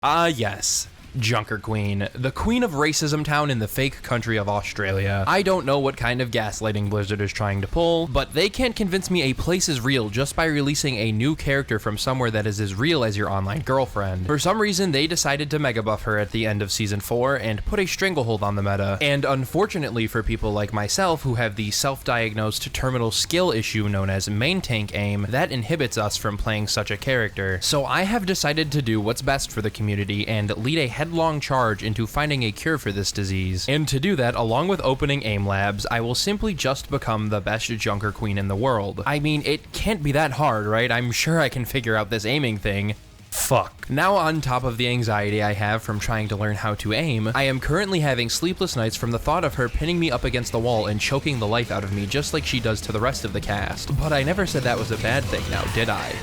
Yes. Junkerqueen, the queen of racism town in the fake country of Australia. I don't know what kind of gaslighting Blizzard is trying to pull, but they can't convince me a place is real just by releasing a new character from somewhere that is as real as your online girlfriend. For some reason, they decided to mega buff her at the end of Season 4 and put a stranglehold on the meta, and unfortunately for people like myself who have the self-diagnosed terminal skill issue known as main tank aim, that inhibits us from playing such a character. So I have decided to do what's best for the community and lead a headlong charge into finding a cure for this disease. And to do that, along with opening aim labs, I will simply just become the best junker queen in the world. I mean, it can't be that hard, right? I'm sure I can figure out this aiming thing. Fuck. Now, on top of the anxiety I have from trying to learn how to aim, I am currently having sleepless nights from the thought of her pinning me up against the wall and choking the life out of me just like she does to the rest of the cast. But I never said that was a bad thing now, did I?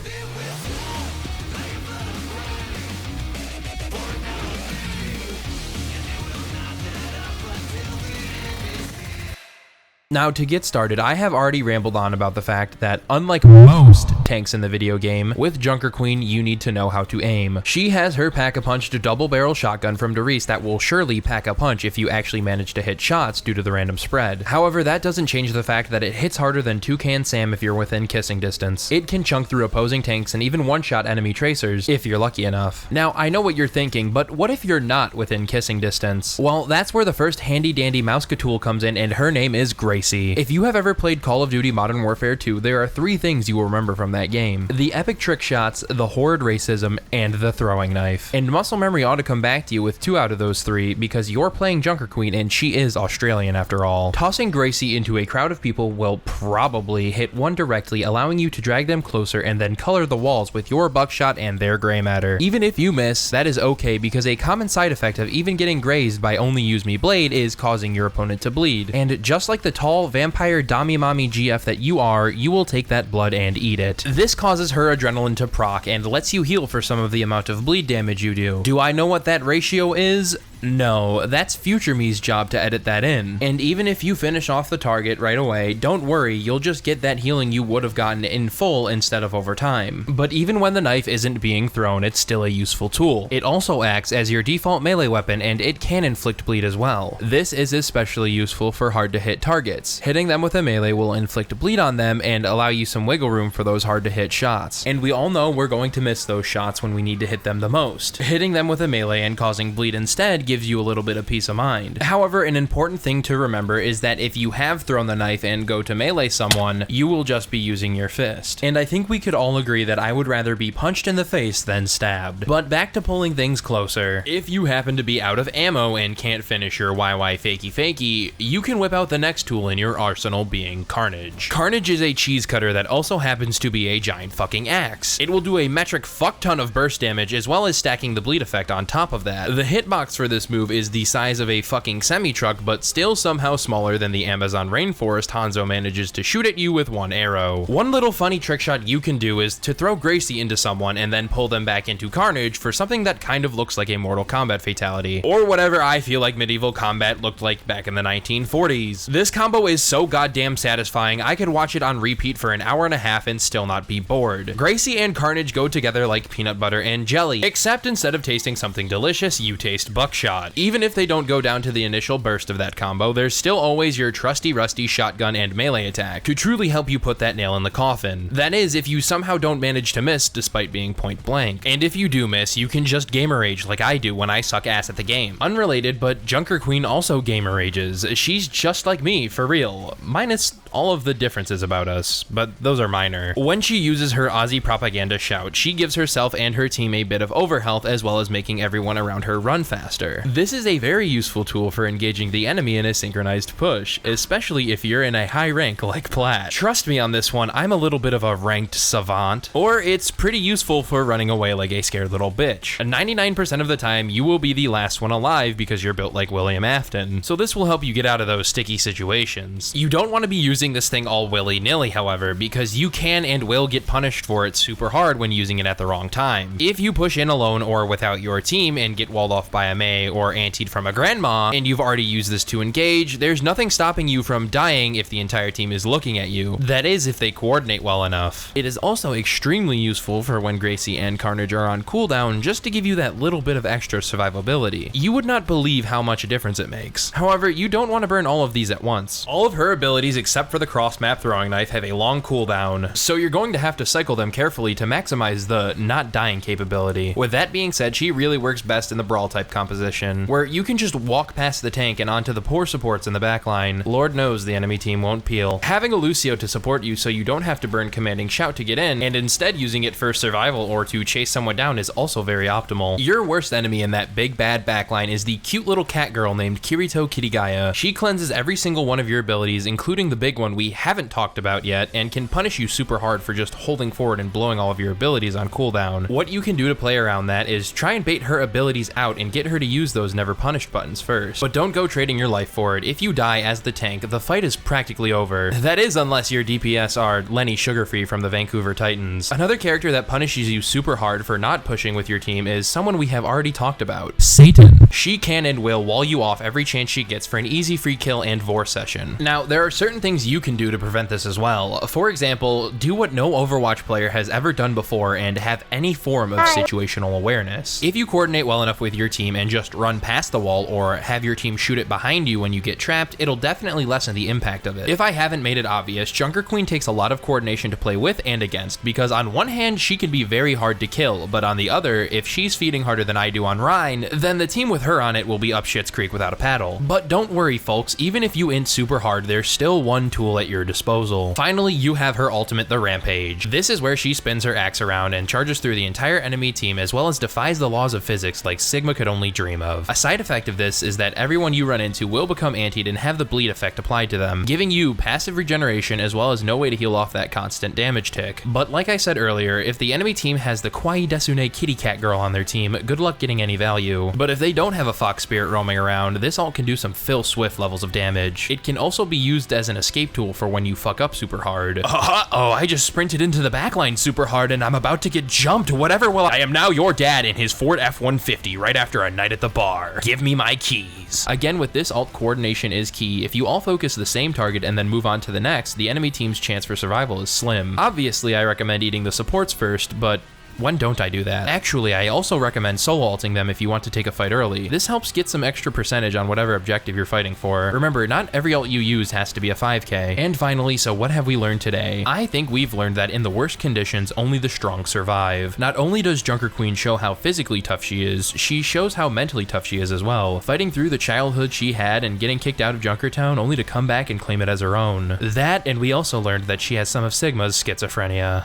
Now, to get started, I have already rambled on about the fact that, unlike most tanks in the video game, with Junkerqueen, you need to know how to aim. She has her pack-a-punched double-barrel shotgun from Doris that will surely pack a punch if you actually manage to hit shots due to the random spread. However, that doesn't change the fact that it hits harder than Toucan Sam if you're within kissing distance. It can chunk through opposing tanks and even one-shot enemy tracers, if you're lucky enough. Now, I know what you're thinking, but what if you're not within kissing distance? Well, that's where the first handy-dandy mouse-tool comes in, and her name is Gracie. If you have ever played Call of Duty Modern Warfare 2, there are 3 things you will remember from that game: the epic trick shots, the horrid racism, and the throwing knife. And muscle memory ought to come back to you with 2 out of those 3, because you're playing Junkerqueen and she is Australian after all. Tossing Gracie into a crowd of people will probably hit one directly, allowing you to drag them closer and then color the walls with your buckshot and their gray matter. Even if you miss, that is okay, because a common side effect of even getting grazed by only use me blade is causing your opponent to bleed. And just like the tall vampire Dami Mommy GF that you are, you will take that blood and eat it. This causes her adrenaline to proc and lets you heal for some of the amount of bleed damage you do. Do I know what that ratio is? No, that's future me's job to edit that in. And even if you finish off the target right away, don't worry, you'll just get that healing you would have gotten in full instead of over time. But even when the knife isn't being thrown, it's still a useful tool. It also acts as your default melee weapon, and it can inflict bleed as well. This is especially useful for hard to hit targets. Hitting them with a melee will inflict bleed on them and allow you some wiggle room for those hard to hit shots. And we all know we're going to miss those shots when we need to hit them the most. Hitting them with a melee and causing bleed instead gives you a little bit of peace of mind. However, an important thing to remember is that if you have thrown the knife and go to melee someone, you will just be using your fist. And I think we could all agree that I would rather be punched in the face than stabbed. But back to pulling things closer. If you happen to be out of ammo and can't finish your YY fakey, you can whip out the next tool in your arsenal, being Carnage. Carnage is a cheese cutter that also happens to be a giant fucking axe. It will do a metric fuck ton of burst damage as well as stacking the bleed effect on top of that. The hitbox for this move is the size of a fucking semi-truck, but still somehow smaller than the Amazon rainforest Hanzo manages to shoot at you with one arrow. One little funny trick shot you can do is to throw Gracie into someone and then pull them back into Carnage for something that kind of looks like a Mortal Kombat fatality, or whatever I feel like medieval combat looked like back in the 1940s. This combo is so goddamn satisfying, I could watch it on repeat for an hour and a half and still not be bored. Gracie and Carnage go together like peanut butter and jelly, except instead of tasting something delicious, you taste buckshot. Even if they don't go down to the initial burst of that combo, there's still always your trusty rusty shotgun and melee attack to truly help you put that nail in the coffin. That is, if you somehow don't manage to miss despite being point blank. And if you do miss, you can just gamer rage like I do when I suck ass at the game. Unrelated, but Junkerqueen also gamer rages. She's just like me, for real. Minus all of the differences about us, but those are minor. When she uses her Aussie propaganda shout, she gives herself and her team a bit of overhealth as well as making everyone around her run faster. This is a very useful tool for engaging the enemy in a synchronized push, especially if you're in a high rank like Plat. Trust me on this one, I'm a little bit of a ranked savant, or it's pretty useful for running away like a scared little bitch. 99% of the time, you will be the last one alive because you're built like William Afton, so this will help you get out of those sticky situations. You don't want to be using this thing all willy-nilly, however, because you can and will get punished for it super hard when using it at the wrong time. If you push in alone or without your team and get walled off by a May die or antied from a grandma, and you've already used this to engage, there's nothing stopping you from dying if the entire team is looking at you. That is, if they coordinate well enough. It is also extremely useful for when Gracie and Carnage are on cooldown, just to give you that little bit of extra survivability. You would not believe how much a difference it makes. However, you don't want to burn all of these at once. All of her abilities except for the cross-map throwing knife have a long cooldown, so you're going to have to cycle them carefully to maximize the not dying capability. With that being said, she really works best in the brawl type composition, where you can just walk past the tank and onto the poor supports in the backline. Lord knows the enemy team won't peel. Having a Lucio to support you so you don't have to burn commanding shout to get in, and instead using it for survival or to chase someone down is also very optimal. Your worst enemy in that big bad backline is the cute little cat girl named Kirito Kirigaya. She cleanses every single one of your abilities, including the big one we haven't talked about yet, and can punish you super hard for just holding forward and blowing all of your abilities on cooldown. What you can do to play around that is try and bait her abilities out and get her to use those never punished buttons first. But don't go trading your life for it. If you die as the tank, the fight is practically over. That is, unless your DPS are Lenny Sugarfree from the Vancouver Titans. Another character that punishes you super hard for not pushing with your team is someone we have already talked about, Satan. She can and will wall you off every chance she gets for an easy free kill and vor session. Now, there are certain things you can do to prevent this as well. For example, do what no Overwatch player has ever done before and have any form of situational awareness. If you coordinate well enough with your team and just run past the wall or have your team shoot it behind you when you get trapped, it'll definitely lessen the impact of it. If I haven't made it obvious, junkerqueen takes a lot of coordination to play with and against, because on one hand, she can be very hard to kill, but on the other, if she's feeding harder than I do on Rhine, then the team with her on it will be up shit's creek without a paddle. But don't worry folks, even if you int super hard, there's still one tool at your disposal. Finally, you have her ultimate, the Rampage. This is where she spins her axe around and charges through the entire enemy team, as well as defies the laws of physics like Sigma could only dream of. A side effect of this is that everyone you run into will become antied and have the bleed effect applied to them, giving you passive regeneration as well as no way to heal off that constant damage tick. But like I said earlier, if the enemy team has the Kawaii Desune kitty cat girl on their team, good luck getting any value. But if they don't have a fox spirit roaming around, this ult can do some Phil Swift levels of damage. It can also be used as an escape tool for when you fuck up super hard. Uh-oh, I just sprinted into the backline super hard and I'm about to get jumped. Whatever will I am now your dad in his Ford F-150 right after a night at the bar. Give me my keys. Again, with this ult, coordination is key. If you all focus the same target and then move on to the next, the enemy team's chance for survival is slim. Obviously, I recommend eating the supports first, but when don't I do that? Actually, I also recommend solo ulting them if you want to take a fight early. This helps get some extra percentage on whatever objective you're fighting for. Remember, not every ult you use has to be a 5k. And finally, so what have we learned today? I think we've learned that in the worst conditions, only the strong survive. Not only does junkerqueen show how physically tough she is, she shows how mentally tough she is as well. Fighting through the childhood she had and getting kicked out of Junkertown only to come back and claim it as her own. That, and we also learned that she has some of Sigma's schizophrenia.